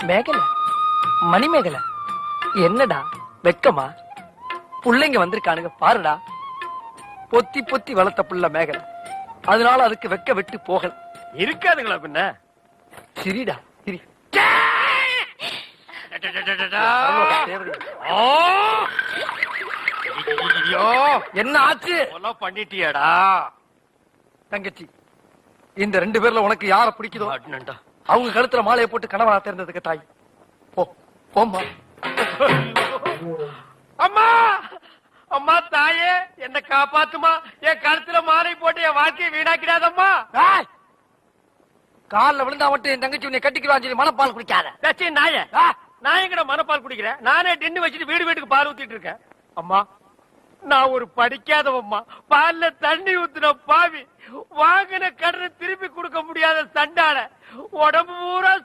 மேகல மணிமேகலை என்னடா வெக்கமா? புள்ளைங்க வந்திருக்கானுங்க பாருடா. பொத்தி பொத்தி வளர்த்த புள்ள மேகலை, அதனால அதுக்கு வெக்க விட்டு போகல. இருக்காதுங்களா பின்ன? சிரிடா சிரி. என்ன ஆச்சு? பண்ணிட்டியாடா தங்கச்சி, இந்த 2 பேர்ல உனக்கு யார பிடிக்குதோ அவங்க கழுத்துல மாலையை போட்டு கணவனா தேர்ந்ததுக்கு தாய். போ போம்மா. அம்மா அம்மா தாயே, என்ன காப்பாத்துமா. என் கழுத்துல மாலை போட்டு என் வாழ்க்கையை வீணாக்கிடாதம்மா. காலில் விழுந்தா மட்டும் என் தங்கச்சி உன்னை கட்டிக்குவான்னு சொல்லி மனப்பால் குடிக்காத. நாய, நான் எங்கட மனப்பால் குடிக்கிறேன்? நானே டின்னு வச்சுட்டு வீடு வீட்டுக்கு பால் ஊத்திட்டு இருக்கேன். அம்மா, நான் ஒரு படிக்காதவம்மா. பால்ல தண்ணி ஊத்துன பாவி, வாங்கின கடனை திருப்பி கொடுக்க முடியாத சண்டால, உடம்பு பூரா